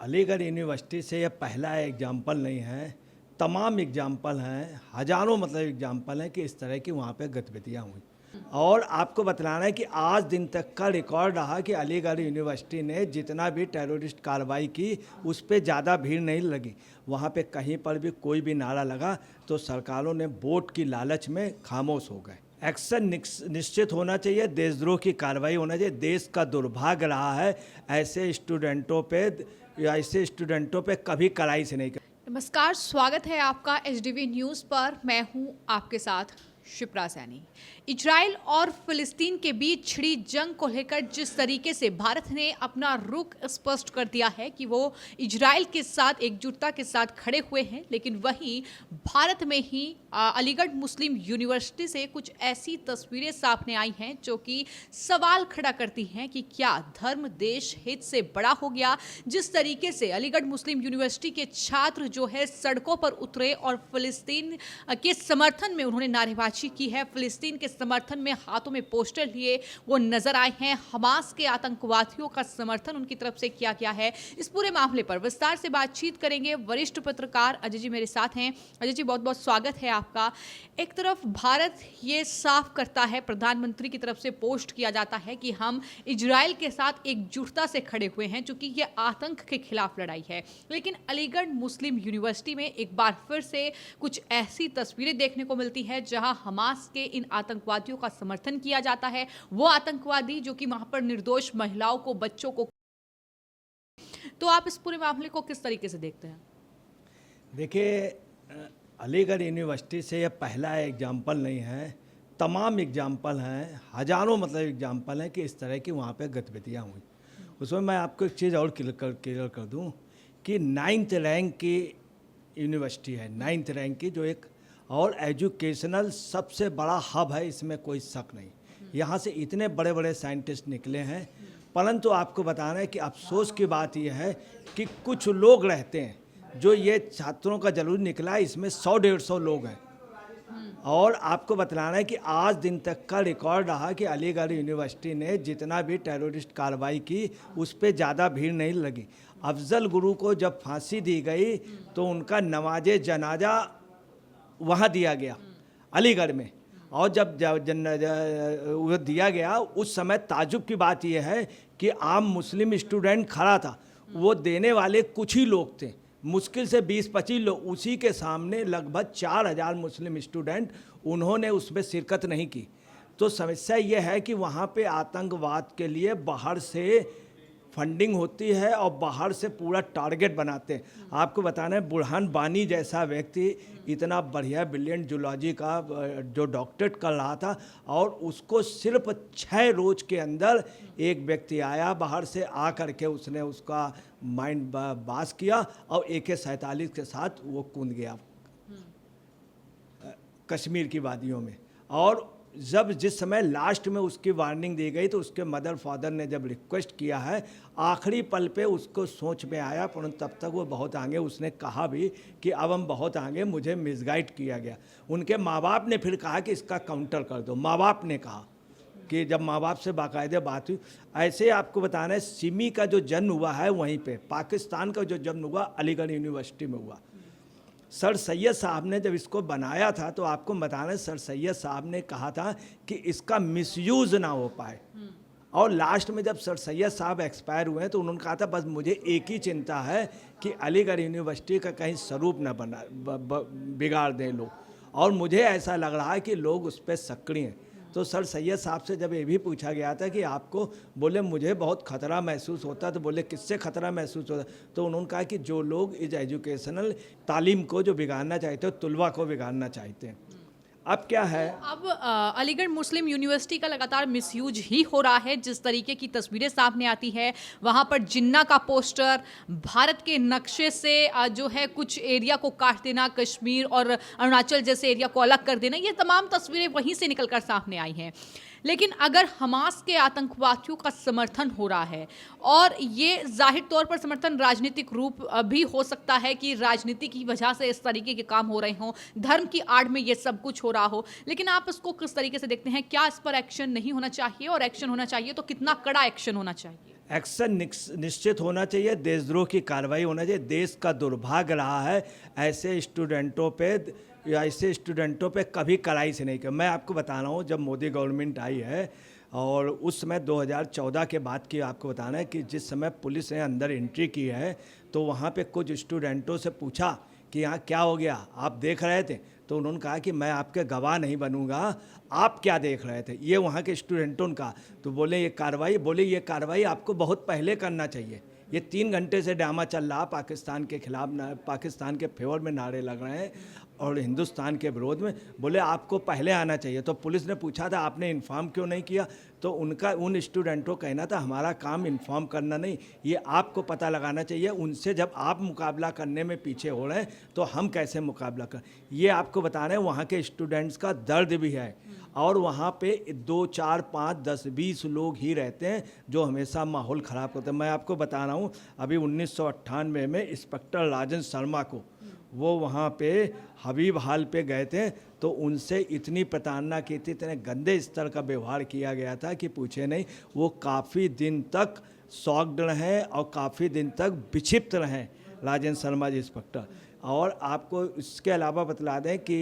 Aligarh university से यह पहला एग्जाम्पल नहीं है, तमाम एग्जाम्पल हैं, हज़ारों एग्जाम्पल हैं कि इस तरह की वहाँ पे गतिविधियाँ हुई। और आपको बतलाना है कि आज दिन तक का रिकॉर्ड रहा कि अलीगढ़ यूनिवर्सिटी ने जितना भी टेररिस्ट कार्रवाई की उस पर ज़्यादा भीड़ नहीं लगी। वहाँ पे कहीं पर भी कोई भी नारा लगा तो सरकारों ने वोट की लालच में खामोश हो गए। एक्शन निश्चित होना चाहिए, देशद्रोह की कार्रवाई होना चाहिए। देश का दुर्भाग्य रहा है ऐसे स्टूडेंटों पे कभी कड़ाई से नहीं। नमस्कार, स्वागत है आपका एचडीवी न्यूज़ पर। मैं हूं आपके साथ शिप्रा सैनी। इजराइल और फिलिस्तीन के बीच छिड़ी जंग को लेकर जिस तरीके से भारत ने अपना रुख स्पष्ट कर दिया है कि वो इजराइल के साथ एकजुटता के साथ खड़े हुए हैं, लेकिन वहीं भारत में ही अलीगढ़ मुस्लिम यूनिवर्सिटी से कुछ ऐसी तस्वीरें सामने आई हैं जो कि सवाल खड़ा करती हैं कि क्या धर्म देश हित से बड़ा हो गया। जिस तरीके से अलीगढ़ मुस्लिम यूनिवर्सिटी के छात्र जो है सड़कों पर उतरे और फिलिस्तीन के समर्थन में उन्होंने नारेबाजी की है, फिलिस्तीन के समर्थन में हाथों में पोस्टर लिए वो नजर आए हैं। हमास के आतंकवादियों का समर्थन उनकी तरफ से किया गया है। इस पूरे मामले पर विस्तार से बातचीत करेंगे। वरिष्ठ पत्रकार अजय जी मेरे साथ हैं। अजय जी, बहुत बहुत स्वागत है आपका। एक तरफ भारत ये साफ करता है, प्रधानमंत्री की तरफ से पोस्ट किया जाता है कि हम इजराइल के साथ एकजुटता से खड़े हुए हैं क्योंकि ये आतंक के खिलाफ लड़ाई है, लेकिन अलीगढ़ मुस्लिम यूनिवर्सिटी में एक बार फिर से कुछ ऐसी तस्वीरें देखने को मिलती है जहां हमास के इन आतंकवादियों का समर्थन किया जाता है। वो आतंकवादी जो कि वहां पर निर्दोष महिलाओं को, बच्चों को। तो आप इस पूरे मामले को किस तरीके से देखते हैं? देखिए, अलीगढ़ यूनिवर्सिटी से यह पहला एग्जाम्पल नहीं है, तमाम एग्जाम्पल हैं, हज़ारों एग्जाम्पल हैं कि इस तरह की वहाँ पे गतिविधियाँ हुई। उसमें मैं आपको एक चीज़ और क्लियर कर दूँ कि 9th रैंक की यूनिवर्सिटी है, 9th रैंक की, जो एक और एजुकेशनल सबसे बड़ा हब है, इसमें कोई शक नहीं। यहाँ से इतने बड़े बड़े साइंटिस्ट निकले हैं, परंतु आपको बताना है कि अफसोस की बात यह है कि कुछ लोग रहते हैं जो ये छात्रों का जलूस निकला है, इसमें 100-150 लोग हैं। और आपको बतलाना है कि आज दिन तक का रिकॉर्ड रहा कि अलीगढ़ यूनिवर्सिटी ने जितना भी टेररिस्ट कार्रवाई की उस पर ज़्यादा भीड़ नहीं लगी। अफजल गुरु को जब फांसी दी गई तो उनका नमाज जनाजा वहाँ दिया गया अलीगढ़ में, और जब वो दिया गया उस समय ताजुब की बात यह है कि आम मुस्लिम स्टूडेंट खड़ा था, वो देने वाले कुछ ही लोग थे, मुश्किल से 20-25 लोग। उसी के सामने लगभग 4000 मुस्लिम स्टूडेंट, उन्होंने उसमें शिरकत नहीं की। तो समस्या यह है कि वहाँ पे आतंकवाद के लिए बाहर से फंडिंग होती है और बाहर से पूरा टारगेट बनाते हैं। आपको बताना है, बुरहान बानी जैसा व्यक्ति इतना बढ़िया ब्रिलियंट जूलॉजी का जो डॉक्टरेट कर रहा था, और उसको सिर्फ 6 रोज के अंदर एक व्यक्ति आया बाहर से, आ करके उसने उसका माइंड बास किया और AK-47 के साथ वो कूद गया कश्मीर की वादियों में। और जिस समय लास्ट में उसकी वार्निंग दी गई तो उसके मदर फादर ने जब रिक्वेस्ट किया है, आखिरी पल पे उसको सोच में आया, परंतु तब तक वो बहुत आगे, उसने कहा भी कि अब हम बहुत आगे, मुझे मिसगाइड किया गया। उनके माँ बाप ने फिर कहा कि इसका काउंटर कर दो। माँ बाप ने कहा कि जब माँ बाप से बाकायदे बात हुई। ऐसे आपको बताना है, सिमी का जो जन्म हुआ है वहीं पे, पाकिस्तान का जो जन्म हुआ अलीगढ़ यूनिवर्सिटी में हुआ। सर सैयद साहब ने जब इसको बनाया था तो आपको बताना है, सर सैयद साहब ने कहा था कि इसका मिसयूज़ ना हो पाए। और लास्ट में जब सर सैयद साहब एक्सपायर हुए तो उन्होंने कहा था बस मुझे एक ही चिंता है कि अलीगढ़ यूनिवर्सिटी का कहीं स्वरूप ना बिगाड़ दें लोग। और मुझे ऐसा लग रहा है कि लोग उस पर सक्रिय हैं। तो सर सैयद साहब से जब ये भी पूछा गया था कि आपको, बोले मुझे बहुत ख़तरा महसूस होता, तो बोले किससे ख़तरा महसूस होता, तो उन्होंने कहा कि जो लोग इस एजुकेशनल तालीम को जो बिगाड़ना चाहते हो, तुलवा को बिगाड़ना चाहते हैं। अब क्या है, अब अलीगढ़ मुस्लिम यूनिवर्सिटी का लगातार मिसयूज ही हो रहा है। जिस तरीके की तस्वीरें सामने आती है, वहाँ पर जिन्ना का पोस्टर, भारत के नक्शे से जो है कुछ एरिया को काट देना, कश्मीर और अरुणाचल जैसे एरिया को अलग कर देना, ये तमाम तस्वीरें वहीं से निकलकर सामने आई हैं। लेकिन अगर हमास के आतंकवादियों का समर्थन हो रहा है, और ये जाहिर तौर पर समर्थन राजनीतिक रूप भी हो सकता है कि राजनीति की वजह से इस तरीके के काम हो रहे हों, धर्म की आड़ में ये सब कुछ हो रहा हो, लेकिन आप इसको किस तरीके से देखते हैं? क्या इस पर एक्शन नहीं होना चाहिए, और एक्शन होना चाहिए तो कितना कड़ा एक्शन होना चाहिए? एक्शन निश्चित होना चाहिए, देशद्रोह की कार्रवाई होना चाहिए। देश का दुर्भाग्य रहा है ऐसे स्टूडेंटों पे, या ऐसे स्टूडेंटों पे कभी कड़ाई से नहीं किया। मैं आपको बता रहा हूँ, जब मोदी गवर्नमेंट आई है और उस समय 2014 के बाद की आपको बताना है कि जिस समय पुलिस ने अंदर एंट्री की है तो वहाँ पे कुछ स्टूडेंटों से पूछा कि यहाँ क्या हो गया, आप देख रहे थे? तो उन्होंने कहा कि मैं आपके गवाह नहीं बनूंगा, आप क्या देख रहे थे? ये वहाँ के स्टूडेंटों ने कहा। तो बोले ये कार्रवाई आपको बहुत पहले करना चाहिए। ये 3 घंटे से ड्रामा चल रहा पाकिस्तान के खिलाफ, पाकिस्तान के फेवर में नारे लग रहे हैं और हिंदुस्तान के विरोध में। बोले आपको पहले आना चाहिए। तो पुलिस ने पूछा था आपने इन्फॉर्म क्यों नहीं किया? तो उन स्टूडेंटों का कहना था हमारा काम इन्फॉर्म करना नहीं, ये आपको पता लगाना चाहिए। उनसे जब आप मुकाबला करने में पीछे हो रहे हैं तो हम कैसे मुकाबला कर। ये आपको बता रहे हैं वहाँ के स्टूडेंट्स का दर्द भी है। और वहाँ पे 2, 4, 5, 10, 20 लोग ही रहते हैं जो हमेशा माहौल ख़राब करते हैं। मैं आपको बता रहा हूँ, अभी 1998 में इंस्पेक्टर राजन शर्मा को वो वहाँ पे हबीब हाल पे गए थे तो उनसे इतनी प्रताड़ना की थी, इतने गंदे स्तर का व्यवहार किया गया था कि पूछे नहीं। वो काफ़ी दिन तक शॉक्ड रहें और काफ़ी दिन तक विक्षिप्त रहें राजन शर्मा जी इंस्पेक्टर। और आपको इसके अलावा बतला दें कि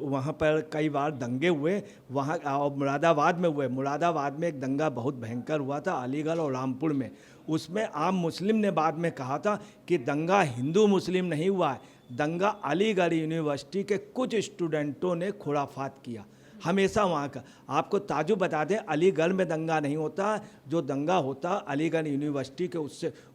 वहाँ पर कई बार दंगे हुए वहाँ, और मुरादाबाद में हुए। मुरादाबाद में एक दंगा बहुत भयंकर हुआ था, अलीगढ़ और रामपुर में। उसमें आम मुस्लिम ने बाद में कहा था कि दंगा हिंदू मुस्लिम नहीं हुआ है, दंगा अलीगढ़ यूनिवर्सिटी के कुछ स्टूडेंटों ने खुराफात किया। हमेशा वहाँ का आपको ताजुब बता दें, अलीगढ़ में दंगा नहीं होता, जो दंगा होता अलीगढ़ यूनिवर्सिटी के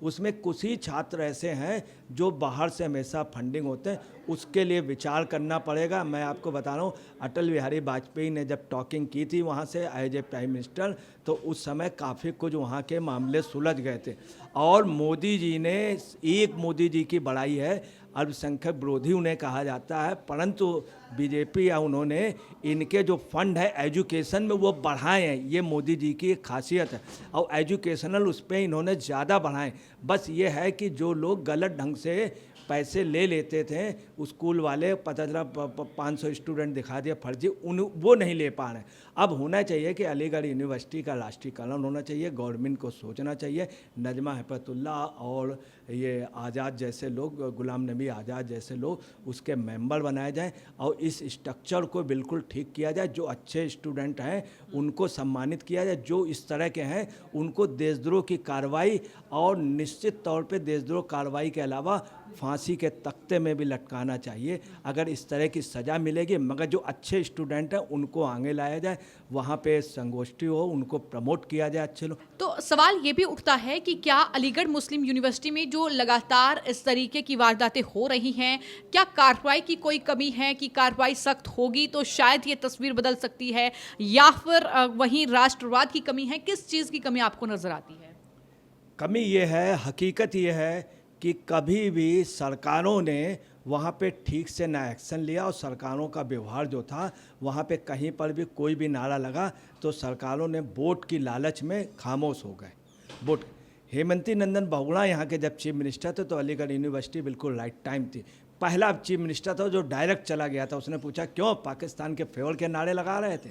उसमें कुछ ही छात्र ऐसे हैं जो बाहर से हमेशा फंडिंग होते हैं। उसके लिए विचार करना पड़ेगा। मैं आपको बता रहा हूँ, अटल बिहारी वाजपेयी ने जब टॉकिंग की थी वहाँ से एज ए प्राइम मिनिस्टर, तो उस समय काफ़ी कुछ वहाँ के मामले सुलझ गए थे। और मोदी जी ने, एक मोदी जी की बड़ाई है, अल्पसंख्यक विरोधी उन्हें कहा जाता है, परंतु बीजेपी या उन्होंने इनके जो फंड है एजुकेशन में वो बढ़ाए हैं। ये मोदी जी की एक खासियत है और एजुकेशनल उस पर इन्होंने ज़्यादा बढ़ाए। बस ये है कि जो लोग गलत ढंग से पैसे ले लेते थे, स्कूल वाले, पता चला 500 स्टूडेंट दिखा दिया फर्जी, वो नहीं ले पा रहे। अब होना चाहिए कि अलीगढ़ यूनिवर्सिटी का राष्ट्रीयकरण होना चाहिए। गवर्नमेंट को सोचना चाहिए, नजमा हेपतुल्ला और ये आज़ाद जैसे लोग, गुलाम नबी आज़ाद जैसे लोग उसके मेंबर बनाए जाएं और इस स्ट्रक्चर को बिल्कुल ठीक किया जाए। जो अच्छे स्टूडेंट हैं उनको सम्मानित किया जाए, जो इस तरह के हैं उनको देशद्रोह की कार्रवाई, और निश्चित तौर पे देशद्रोह कार्रवाई के अलावा फांसी के तख्ते में भी लटकाना चाहिए। अगर इस तरह की सज़ा मिलेगी, मगर जो अच्छे स्टूडेंट हैं उनको आगे लाया जाए, वहाँ पे संगोष्ठी हो, उनको प्रमोट किया जाए अच्छे लोग। तो सवाल ये भी उठता है कि क्या अलीगढ़ मुस्लिम यूनिवर्सिटी में जो लगातार इस तरीके की वारदातें हो रही हैं, क्या कार्रवाई की कोई कमी है कि कार्रवाई सख्त होगी तो शायद ये तस्वीर बदल सकती है, या फिर वहीं राष्ट्रवाद की कमी है? किस चीज़ की कमी आपको नजर आती है? कमी ये है, हकीकत ये है कि कभी भी सरकारों ने वहाँ पे ठीक से ना एक्शन लिया, और सरकारों का व्यवहार जो था वहाँ पे कहीं पर भी कोई भी नारा लगा तो सरकारों ने वोट की लालच में खामोश हो गए। वोट, हेमंती नंदन बहुगुणा यहाँ के जब चीफ मिनिस्टर थे तो अलीगढ़ यूनिवर्सिटी बिल्कुल राइट टाइम थी। पहला चीफ मिनिस्टर था जो डायरेक्ट चला गया था। उसने पूछा क्यों पाकिस्तान के फेवर के नारे लगा रहे थे,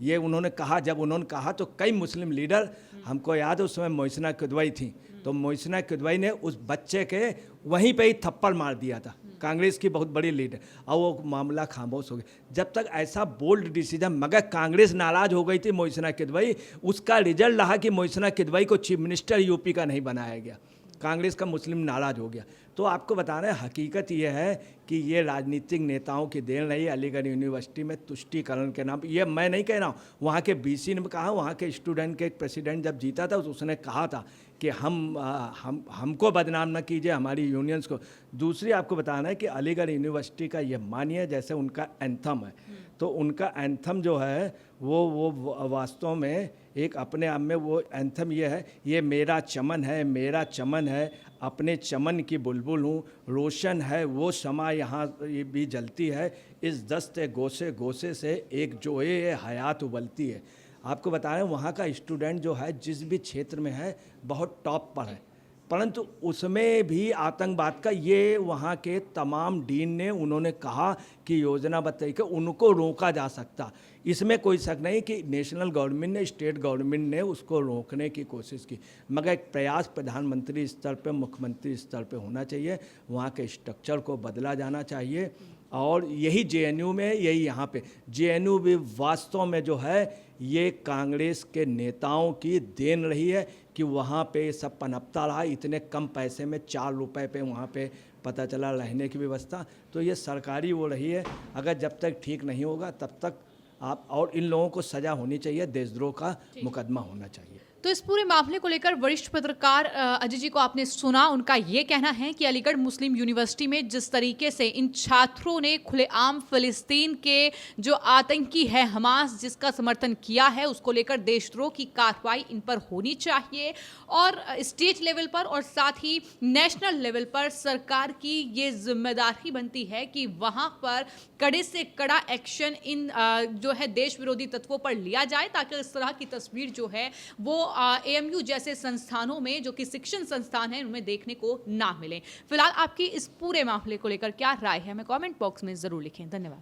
ये उन्होंने कहा। जब उन्होंने कहा तो कई मुस्लिम लीडर, हमको याद है उस समय मोहसिना किदवई थी, तो मोहसिना किदवई ने उस बच्चे के वहीं पे ही थप्पड़ मार दिया था, कांग्रेस की बहुत बड़ी लीडर, और वो मामला खामोश हो गया। जब तक ऐसा बोल्ड डिसीजन, मगर कांग्रेस नाराज हो गई थी मोहसिना किदवई, उसका रिजल्ट रहा कि मोहसिना किदवई को चीफ मिनिस्टर यूपी का नहीं बनाया गया। कांग्रेस का मुस्लिम नाराज हो गया। तो आपको बता रहे हैं, हकीकत ये है कि ये राजनीतिक नेताओं की देन रही। अलीगढ़ यूनिवर्सिटी में तुष्टीकरण के नाम, ये मैं नहीं कह रहा हूँ, वहाँ के बीसी ने कहा, वहाँ के स्टूडेंट के प्रेसिडेंट जब जीता था उसने कहा था कि हमको बदनाम न कीजिए, हमारी यूनियंस को। दूसरी आपको बताना है कि अलीगढ़ यूनिवर्सिटी का ये मानिए, जैसे उनका एंथम है, तो उनका एंथम जो है वो वास्तव में एक अपने आप में वो एंथम ये है, ये मेरा चमन है, अपने चमन की बुलबुल हूँ, रोशन है वो शमा यहाँ ये भी जलती है, इस दस्ते गोसे गोसे से एक जो ये हयात उबलती है। आपको बता रहे हैं वहाँ का स्टूडेंट जो है जिस भी क्षेत्र में है बहुत टॉप पर है, परंतु उसमें भी आतंकवाद का ये वहाँ के तमाम डीन ने उन्होंने कहा कि योजनाबद्ध तरीके उनको रोका जा सकता। इसमें कोई शक नहीं कि नेशनल गवर्नमेंट ने, स्टेट गवर्नमेंट ने उसको रोकने की कोशिश की, मगर एक प्रयास प्रधानमंत्री स्तर पे, मुख्यमंत्री स्तर पे होना चाहिए। वहाँ के स्ट्रक्चर को बदला जाना चाहिए और यही जेएनयू में, यही यहाँ पे जेएनयू भी वास्तव में जो है ये कांग्रेस के नेताओं की देन रही है कि वहाँ पे सब पनपता रहा इतने कम पैसे में, 4 रुपए पे वहाँ पे पता चला रहने की व्यवस्था। तो ये सरकारी वो रही है, अगर जब तक ठीक नहीं होगा तब तक आप, और इन लोगों को सज़ा होनी चाहिए, देशद्रोह का मुकदमा होना चाहिए। तो इस पूरे मामले को लेकर वरिष्ठ पत्रकार अजय जी को आपने सुना, उनका ये कहना है कि अलीगढ़ मुस्लिम यूनिवर्सिटी में जिस तरीके से इन छात्रों ने खुलेआम फिलिस्तीन के जो आतंकी है हमास जिसका समर्थन किया है उसको लेकर देशद्रोह की कार्रवाई इन पर होनी चाहिए और स्टेट लेवल पर और साथ ही नेशनल लेवल पर सरकार की ये जिम्मेदारी बनती है कि वहाँ पर कड़े से कड़ा एक्शन इन जो है देश विरोधी तत्वों पर लिया जाए, ताकि इस तरह की तस्वीर जो है वो एएमयू जैसे संस्थानों में, जो कि शिक्षण संस्थान है, उनमें देखने को ना मिले। फिलहाल आपकी इस पूरे मामले को लेकर क्या राय है, हमें कमेंट बॉक्स में जरूर लिखें। धन्यवाद।